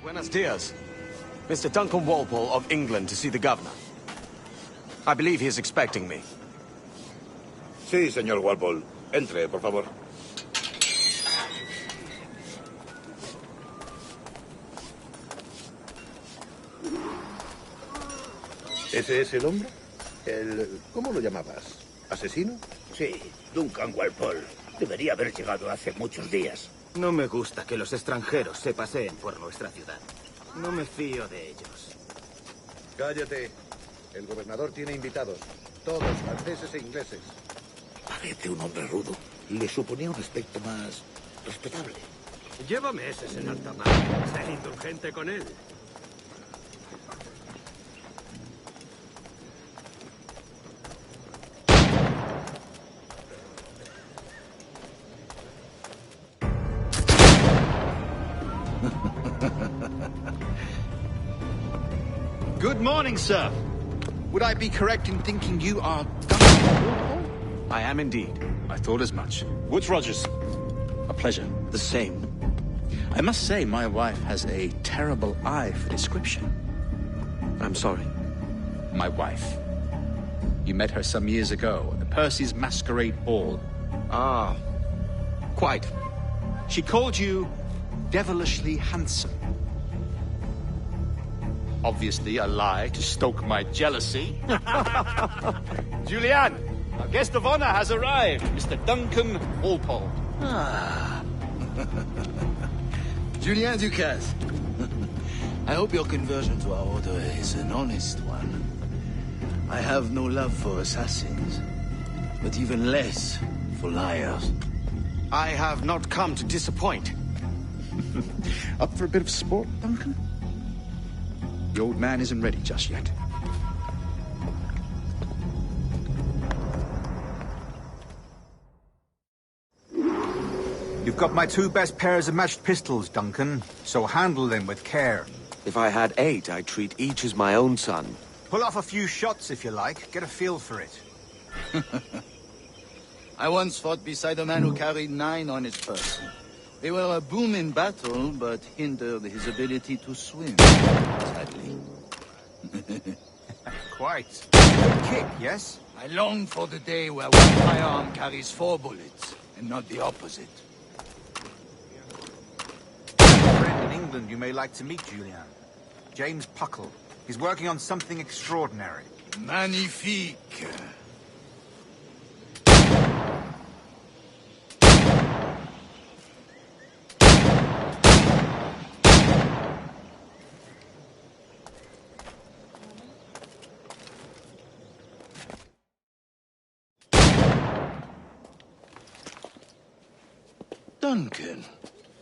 Buenos dias. Mr. Duncan Walpole of England to see the governor. I believe he is expecting me. Sí, señor Walpole. Entre, por favor. ¿Ese es el hombre? ¿Cómo lo llamabas? ¿Asesino? Sí, Duncan Walpole. Debería haber llegado hace muchos días. No me gusta que los extranjeros se paseen por nuestra ciudad. No me fío de ellos. Cállate. El gobernador tiene invitados. Todos franceses e ingleses. Parece un hombre rudo. Le suponía un aspecto más respetable. Llévame ese en alta mar. Sé indulgente con él. Good morning, sir. Would I be correct in thinking you are Duncan? I am indeed. I thought as much. Woods Rogers. A pleasure. The same. I must say, my wife has a terrible eye for description. I'm sorry. My wife. You met her some years ago at the Percy's Masquerade Ball. Ah, quite. She called you devilishly handsome. Obviously a lie to stoke my jealousy. Julianne, our guest of honor has arrived, Mr. Duncan Walpole. Ah. Julien Ducasse. I hope your conversion to our order is an honest one. I have no love for assassins, but even less for liars. I have not come to disappoint. Up for a bit of sport, Duncan? The old man isn't ready just yet. You've got my two best pairs of matched pistols, Duncan, so handle them with care. If I had 8, I'd treat each as my own son. Pull off a few shots if you like, get a feel for it. I once fought beside a man who carried 9 on his person. They were a boom in battle, but hindered his ability to swim, sadly. Quite. Good kick, yes? I long for the day where one firearm carries 4 bullets, and not the opposite. A friend in England you may like to meet, Julian. James Puckle. He's working on something extraordinary. Magnifique. Duncan,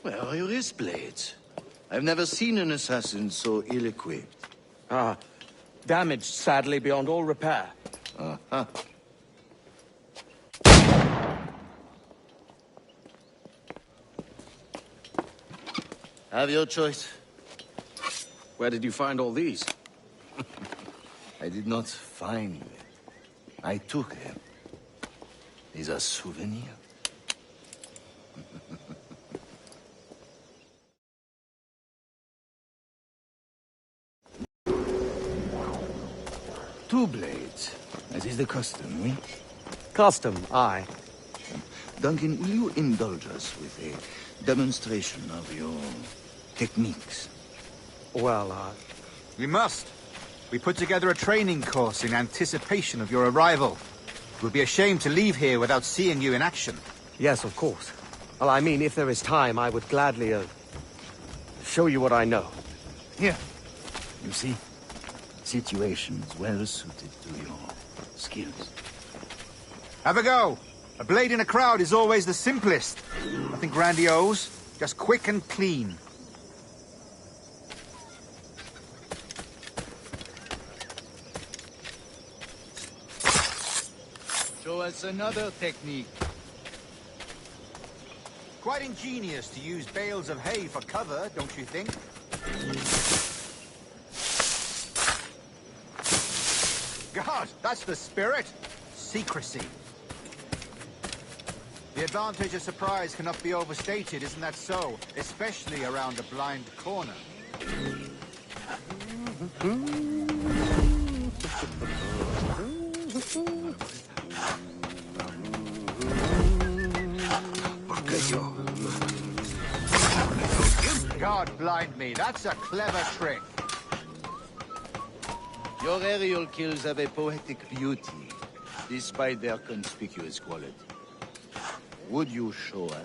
where are your wrist blades? I've never seen an assassin so ill-equipped. Ah, damaged sadly beyond all repair. Uh-huh. Have your choice. Where did you find all these? I did not find them. I took them. These are souvenirs. Two blades, as is the custom, oui? Custom, aye. Duncan, will you indulge us with a demonstration of your techniques? Well, We must. We put together a training course in anticipation of your arrival. It would be a shame to leave here without seeing you in action. yes, of course. Well, I mean, if there is time, I would gladly, show you what I know. Here. You see? Situations well suited to your skills. Have a go. A blade in a crowd is always the simplest. Nothing grandiose, just quick and clean. Show us another technique. Quite ingenious to use bales of hay for cover, don't you think? God, that's the spirit. Secrecy. The advantage of surprise cannot be overstated, isn't that so? Especially around a blind corner. God blind me, that's a clever trick. Your aerial kills have a poetic beauty, despite their conspicuous quality. Would you show us?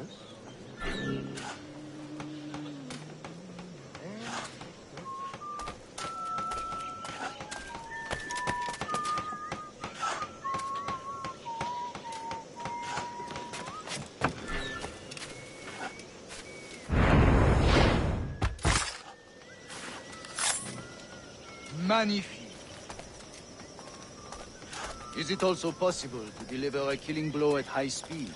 Magnifique. Is it also possible to deliver a killing blow at high speed?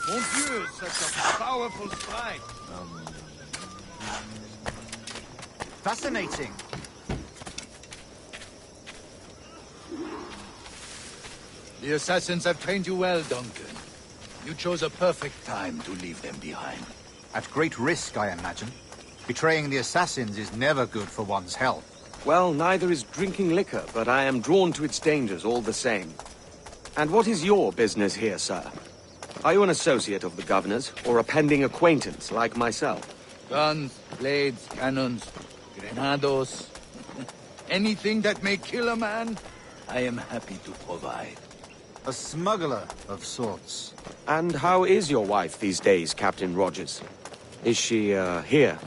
Mon Dieu, such a powerful strike! Fascinating. The assassins have trained you well, Duncan. You chose a perfect time to leave them behind. At great risk, I imagine. Betraying the assassins is never good for one's health. Well, neither is drinking liquor, but I am drawn to its dangers all the same. And what is your business here, sir? Are you an associate of the governor's, or a pending acquaintance like myself? Guns, blades, cannons, grenados. Anything that may kill a man, I am happy to provide. A smuggler of sorts. And how is your wife these days, Captain Rogers? Is she, here,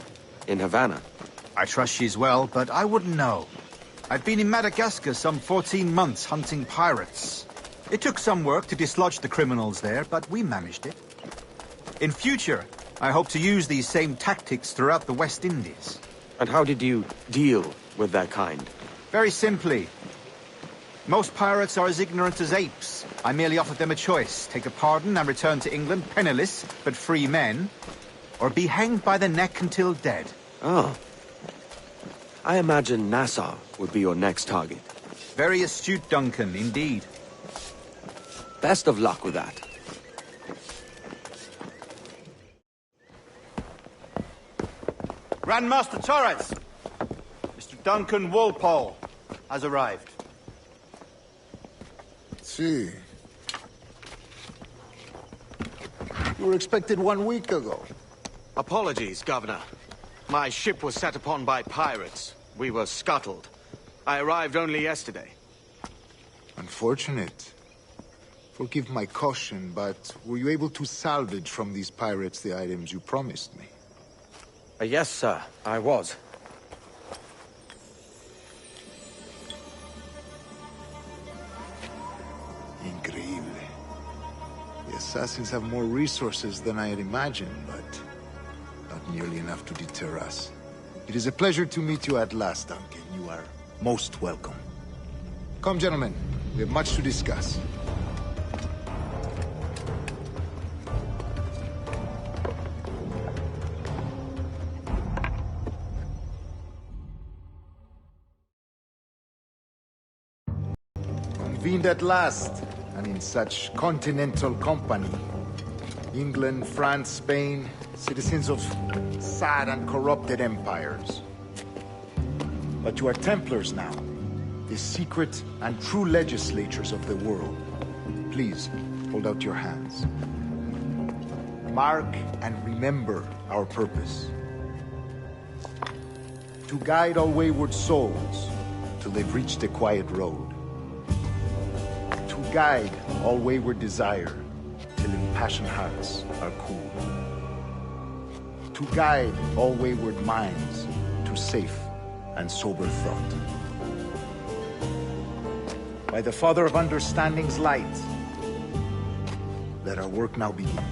in Havana? I trust she's well, but I wouldn't know. I'd been in Madagascar some 14 months hunting pirates. It took some work to dislodge the criminals there, but we managed it. In future, I hope to use these same tactics throughout the West Indies. And how did you deal with that kind? Very simply. Most pirates are as ignorant as apes. I merely offered them a choice. Take a pardon and return to England penniless, but free men, or be hanged by the neck until dead. Oh. I imagine Nassau would be your next target. Very astute, Duncan, indeed. Best of luck with that. Grandmaster Torres! Mr. Duncan Walpole has arrived. See. You were expected 1 week ago. Apologies, Governor. My ship was set upon by pirates. We were scuttled. I arrived only yesterday. Unfortunate. Forgive my caution, but were you able to salvage from these pirates the items you promised me? Yes, sir, I was. Increíble. The assassins have more resources than I had imagined, but not nearly enough to deter us. It is a pleasure to meet you at last, Duncan. You are most welcome. Come, gentlemen. We have much to discuss. Convened at last, and in such continental company. England, France, Spain, citizens of sad and corrupted empires. But you are Templars now, the secret and true legislatures of the world. Please, hold out your hands. Mark and remember our purpose. To guide all wayward souls till they've reached the quiet road. To guide all wayward desire till impassioned hearts are cool. To guide all wayward minds to safe and sober thought. By the Father of Understanding's light, let our work now begin.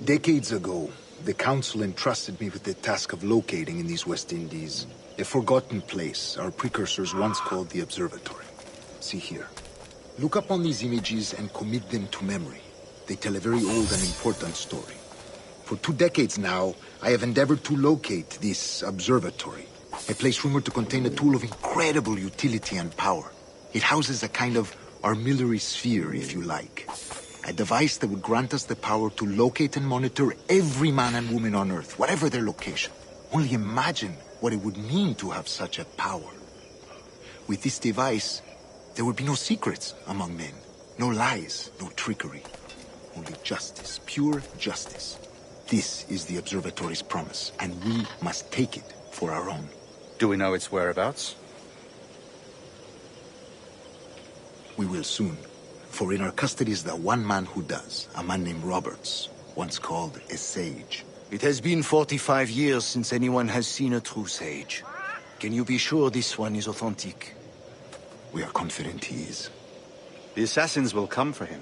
Decades ago, the Council entrusted me with the task of locating in these West Indies a forgotten place our precursors once called the Observatory. See here. Look upon these images and commit them to memory. They tell a very old and important story. For 2 decades now, I have endeavored to locate this observatory, A place rumored to contain a tool of incredible utility and power. It houses a kind of armillary sphere, if you like. A device that would grant us the power to locate and monitor every man and woman on Earth, whatever their location. Only imagine what it would mean to have such a power. With this device, there would be no secrets among men. No lies, no trickery. Only justice, pure justice. This is the Observatory's promise, and we must take it for our own. Do we know its whereabouts? We will soon. For in our custody is the one man who does, a man named Roberts, once called a sage. It has been 45 years since anyone has seen a true sage. Can you be sure this one is authentic? We are confident he is. The assassins will come for him.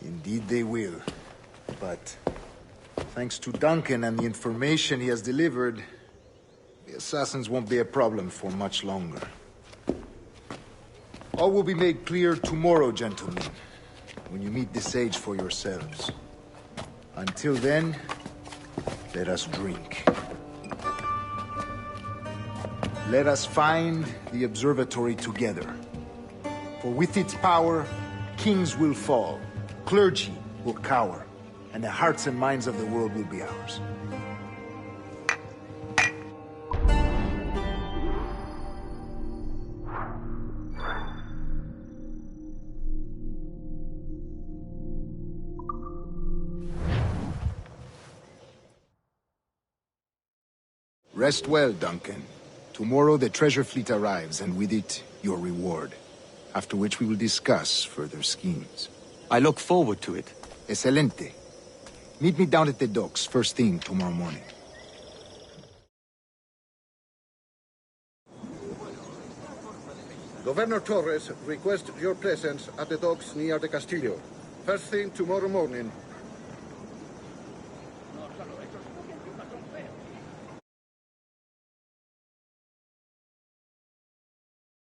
Indeed they will. But thanks to Duncan and the information he has delivered, the assassins won't be a problem for much longer. All will be made clear tomorrow, gentlemen, when you meet the sage for yourselves. Until then, let us drink. Let us find the observatory together. For with its power, kings will fall, clergy will cower, and the hearts and minds of the world will be ours. Rest well, Duncan. Tomorrow the treasure fleet arrives, and with it, your reward. After which we will discuss further schemes. I look forward to it. Excelente. Meet me down at the docks first thing tomorrow morning. Governor Torres requests your presence at the docks near the Castillo. First thing tomorrow morning,